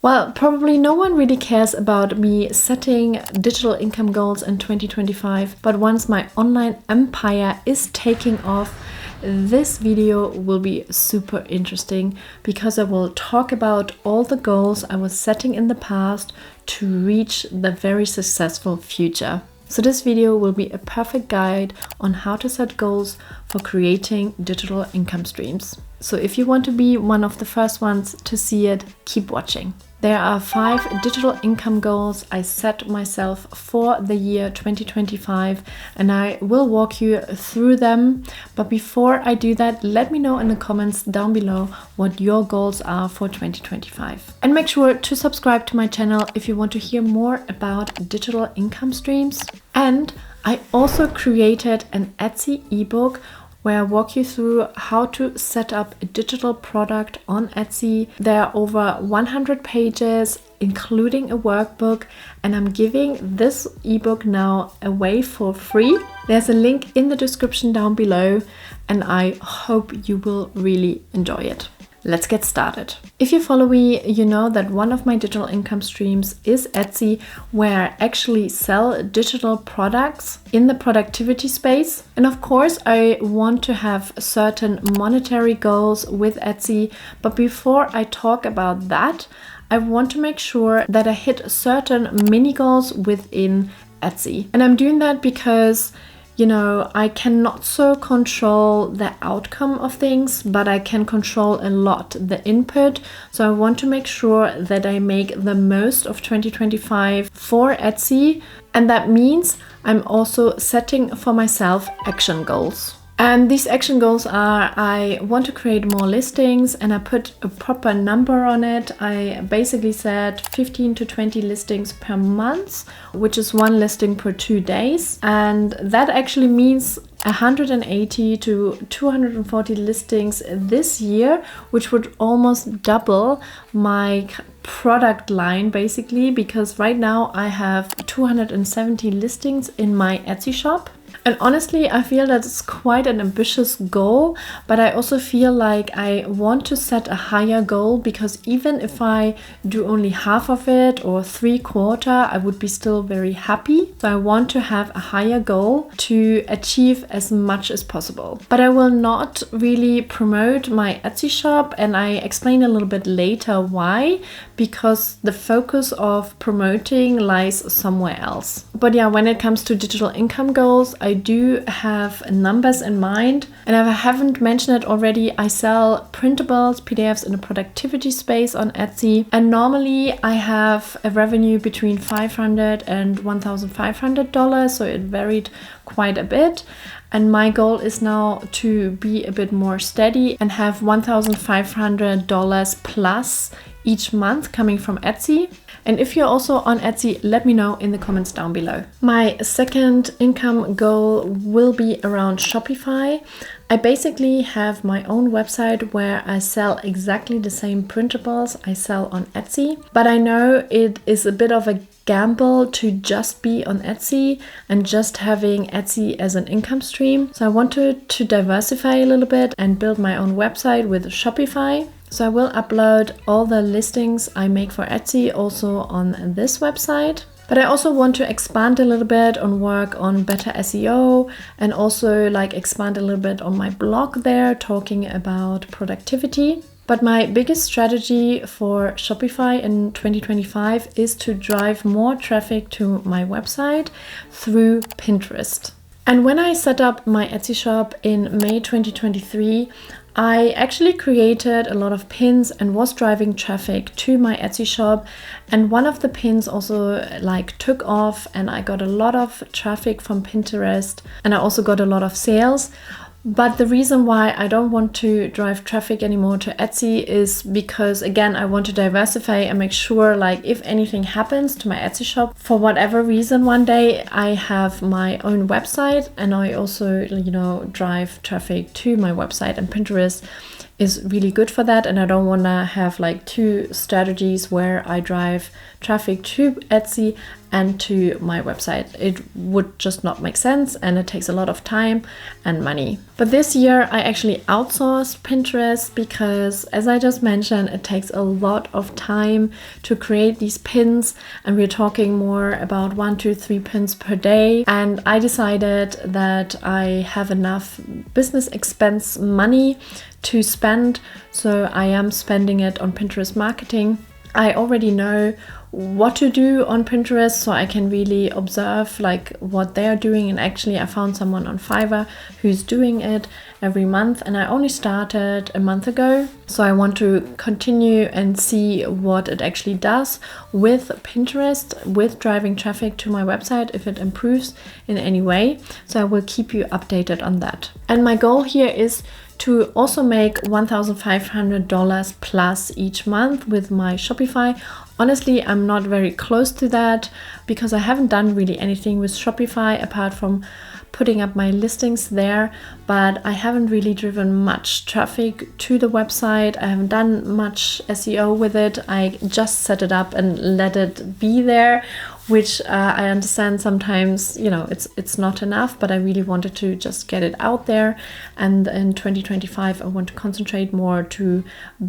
Well, probably no one really cares about me setting digital income goals in 2025, but once my online empire is taking off, this video will be super interesting because I will talk about all the goals I was setting in the past to reach the very successful future. So this video will be a perfect guide on how to set goals for creating digital income streams. So if you want to be one of the first ones to see it, keep watching. There are 5 digital income goals I set myself for the year 2025, and I will walk you through them. But before I do that, let me know in the comments down below what your goals are for 2025. And make sure to subscribe to my channel if you want to hear more about digital income streams. And I also created an Etsy ebook where I walk you through how to set up a digital product on Etsy. There are over 100 pages, including a workbook, and I'm giving this ebook now away for free. There's a link in the description down below, and I hope you will really enjoy it. Let's get started. If you follow me, you know that one of my digital income streams is Etsy, where I actually sell digital products in the productivity space. And of course, I want to have certain monetary goals with Etsy. But before I talk about that, I want to make sure that I hit certain mini goals within Etsy. And I'm doing that because I cannot so control the outcome of things, but I can control a lot the input. So I want to make sure that I make the most of 2025 for Etsy. And that means I'm also setting for myself action goals. And these action goals are, I want to create more listings, and I put a proper number on it. I basically said 15 to 20 listings per month, which is 1 listing per 2 days. And that actually means 180 to 240 listings this year, which would almost double my product line basically, because right now I have 270 listings in my Etsy shop. And honestly, I feel that it's quite an ambitious goal, but I also feel like I want to set a higher goal, because even if I do only half of it or 3/4, I would be still very happy. So I want to have a higher goal to achieve as much as possible. But I will not really promote my Etsy shop, and I explain a little bit later why, because the focus of promoting lies somewhere else. But yeah, when it comes to digital income goals, I do have numbers in mind. And if I haven't mentioned it already, I sell printables, PDFs in the productivity space on Etsy. And normally I have a revenue between $500 and $1,500. So it varied quite a bit. And my goal is now to be a bit more steady and have $1,500 plus each month coming from Etsy. And if you're also on Etsy, let me know in the comments down below. My second income goal will be around Shopify. I basically have my own website where I sell exactly the same printables I sell on Etsy. But I know it is a bit of a gamble to just be on Etsy and just having Etsy as an income stream. So I wanted to diversify a little bit and build my own website with Shopify. So I will upload all the listings I make for Etsy also on this website. But I also want to expand a little bit on work on better SEO, and also expand a little bit on my blog there, talking about productivity. But my biggest strategy for Shopify in 2025 is to drive more traffic to my website through Pinterest. And when I set up my Etsy shop in May 2023, I actually created a lot of pins and was driving traffic to my Etsy shop. And one of the pins also took off, and I got a lot of traffic from Pinterest, and I also got a lot of sales. But the reason why I don't want to drive traffic anymore to Etsy is because, again, I want to diversify and make sure if anything happens to my Etsy shop for whatever reason one day, I have my own website, and I also drive traffic to my website, and Pinterest is really good for that, and I don't want to have like two strategies where I drive traffic to Etsy and to my website. It would just not make sense, and it takes a lot of time and money. But this year I actually outsourced Pinterest because, as I just mentioned, it takes a lot of time to create these pins, and we're talking more about 1 to 3 pins per day. And I decided that I have enough business expense money to spend, so I am spending it on Pinterest marketing. I already know what to do on Pinterest, so I can really observe like what they are doing. And actually I found someone on Fiverr who's doing it every month, and I only started a month ago, so I want to continue and see what it actually does with Pinterest, with driving traffic to my website, if it improves in any way. So I will keep you updated on that. And my goal here is to also make $1,500 plus each month with my Shopify. Honestly, I'm not very close to that because I haven't done really anything with Shopify apart from putting up my listings there, but I haven't really driven much traffic to the website. I haven't done much SEO with it. I just set it up and let it be there, which I understand sometimes, you know, it's not enough, but I really wanted to just get it out there. And in 2025, I want to concentrate more to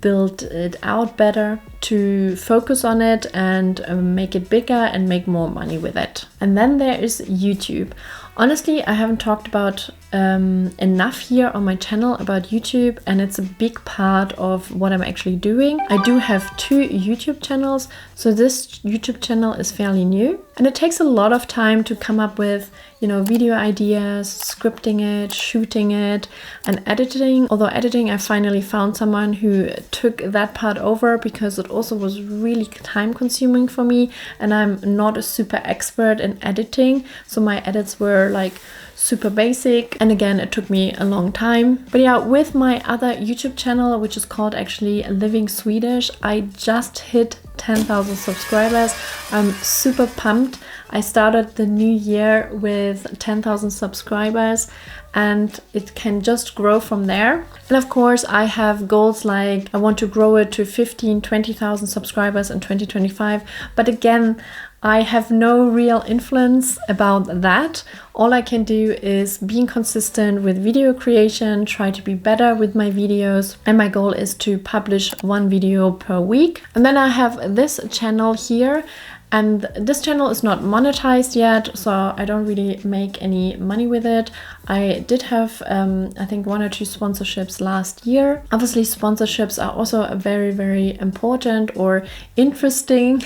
build it out better, to focus on it and make it bigger and make more money with it. And then there is YouTube. Honestly, I haven't talked about enough here on my channel about YouTube, and it's a big part of what I'm actually doing. I do have 2 YouTube channels, so this YouTube channel is fairly new, and it takes a lot of time to come up with, you know, video ideas, scripting it, shooting it, and editing. Although editing, I finally found someone who took that part over because it also was really time consuming for me, and I'm not a super expert in editing, so my edits were like super basic, and again it took me a long time. But yeah, with my other YouTube channel, which is called actually Living Swedish, I just hit 10,000 subscribers. I'm super pumped. I started the new year with 10,000 subscribers, and it can just grow from there. And of course I have goals like I want to grow it to 20,000 subscribers in 2025, but again I have no real influence about that. All I can do is being consistent with video creation, try to be better with my videos, and my goal is to publish 1 video per week. And then I have this channel here, and this channel is not monetized yet, so I don't really make any money with it. I did have, I think 1 or 2 sponsorships last year. Obviously, sponsorships are also very, very important or interesting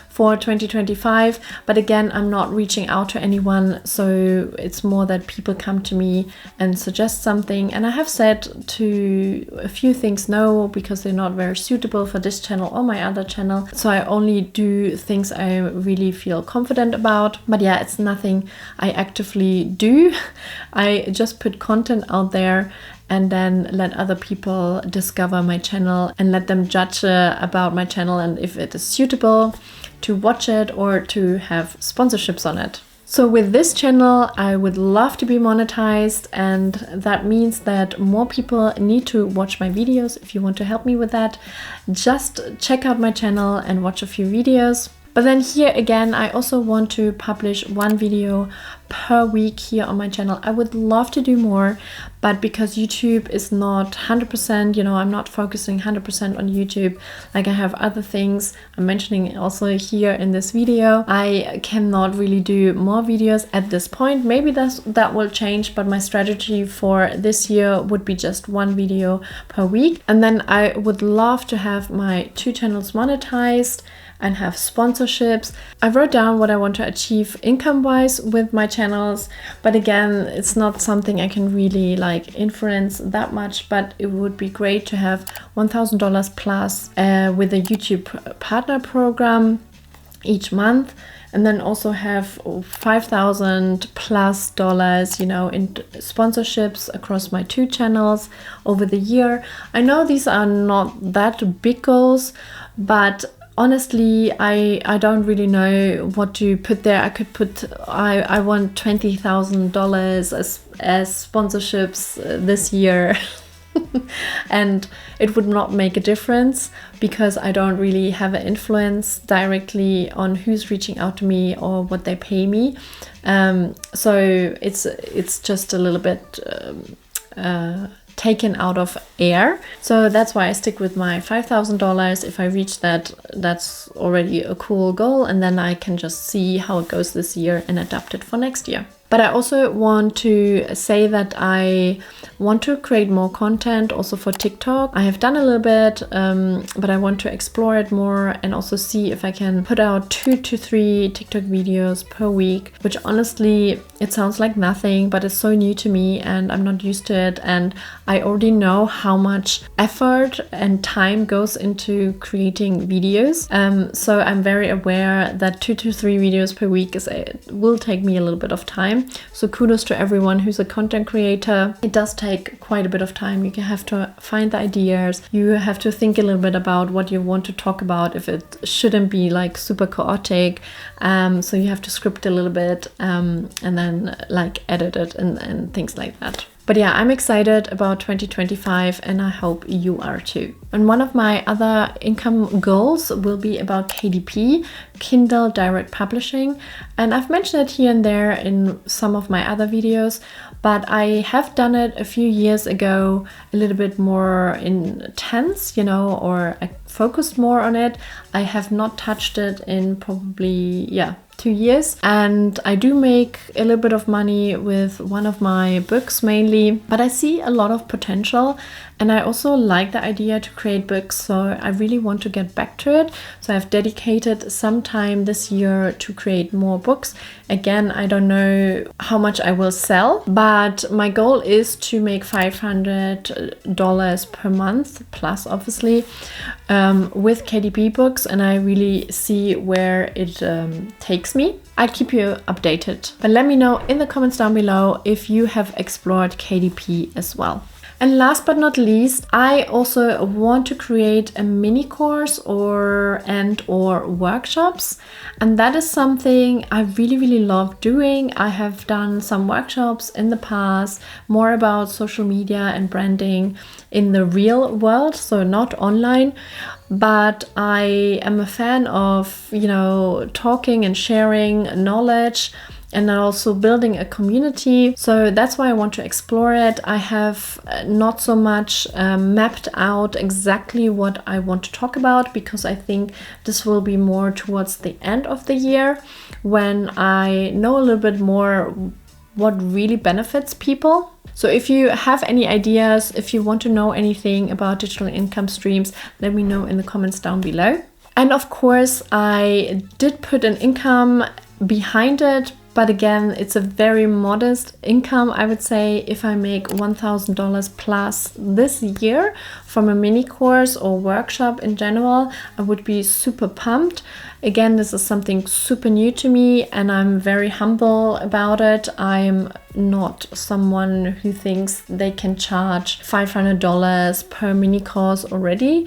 for 2025, but again, I'm not reaching out to anyone, so it's more that people come to me and suggest something, and I have said to a few things no because they're not very suitable for this channel or my other channel, so I only do things I really feel confident about. But yeah, it's nothing I actively do. I just put content out there and then let other people discover my channel and let them judge about my channel and if it is suitable to watch it or to have sponsorships on it. So with this channel, I would love to be monetized, and that means that more people need to watch my videos. If you want to help me with that, just check out my channel and watch a few videos. But then here again, I also want to publish 1 video per week here on my channel. I would love to do more, but because YouTube is not 100%, you know, I'm not focusing 100% on YouTube. Like I have other things I'm mentioning also here in this video. I cannot really do more videos at this point. Maybe that will change, but my strategy for this year would be just 1 video per week. And then I would love to have my 2 channels monetized and have sponsorships. I wrote down what I want to achieve income-wise with my channels, but again, it's not something I can really like influence that much, but it would be great to have $1,000 plus with a YouTube partner program each month, and then also have $5,000 plus, you know, in sponsorships across my 2 channels over the year. I know these are not that big goals, but honestly, I don't really know what to put there. I could put, I want $20,000 as sponsorships this year. And it would not make a difference because I don't really have an influence directly on who's reaching out to me or what they pay me. So it's just a little bit taken out of air. So that's why I stick with my $5,000. If I reach that, that's already a cool goal, and then I can just see how it goes this year and adapt it for next year. But I also want to say that I want to create more content also for TikTok. I have done a little bit, but I want to explore it more and also see if I can put out 2 to 3 TikTok videos per week, which honestly, it sounds like nothing, but it's so new to me and I'm not used to it. And I already know how much effort and time goes into creating videos. So I'm very aware that 2 to 3 videos per week will take me a little bit of time. So kudos to everyone who's a content creator. It does take quite a bit of time. You have to find the ideas. You have to think a little bit about what you want to talk about, if it shouldn't be like super chaotic. So you have to script a little bit and then like edit it and things like that. But yeah, I'm excited about 2025 and I hope you are too. And one of my other income goals will be about KDP, Kindle Direct Publishing. And I've mentioned it here and there in some of my other videos, but I have done it a few years ago, a little bit more intense, or I focused more on it. I have not touched it in probably, 2 years, and I do make a little bit of money with one of my books mainly, but I see a lot of potential and I also like the idea to create books, so I really want to get back to it. So I've dedicated some time this year to create more books. Again, I don't know how much I will sell, but my goal is to make $500 per month plus, obviously, with KDP books, and I really see where it takes me. I'll keep you updated, but let me know in the comments down below if you have explored KDP as well. And last but not least, I also want to create a mini course or workshops. And that is something I really, really love doing. I have done some workshops in the past, more about social media and branding in the real world, so not online. But I am a fan of, talking and sharing knowledge, and also building a community. So that's why I want to explore it. I have not so much mapped out exactly what I want to talk about, because I think this will be more towards the end of the year when I know a little bit more what really benefits people. So if you have any ideas, if you want to know anything about digital income streams, let me know in the comments down below. And of course, I did put an income behind it, but again, it's a very modest income. I would say if I make $1,000 plus this year from a mini course or workshop in general, I would be super pumped. Again, this is something super new to me and I'm very humble about it. I'm not someone who thinks they can charge $500 per mini course already,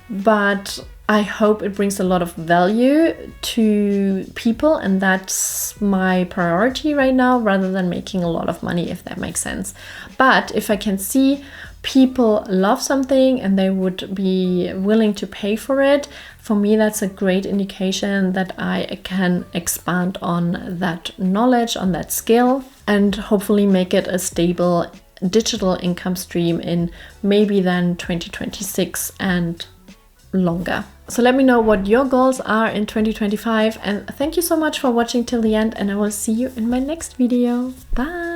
but I hope it brings a lot of value to people, and that's my priority right now, rather than making a lot of money, if that makes sense. But if I can see people love something and they would be willing to pay for it, for me that's a great indication that I can expand on that knowledge, on that skill, and hopefully make it a stable digital income stream in maybe then 2026 and longer. So let me know what your goals are in 2025, and thank you so much for watching till the end, and I will see you in my next video. Bye!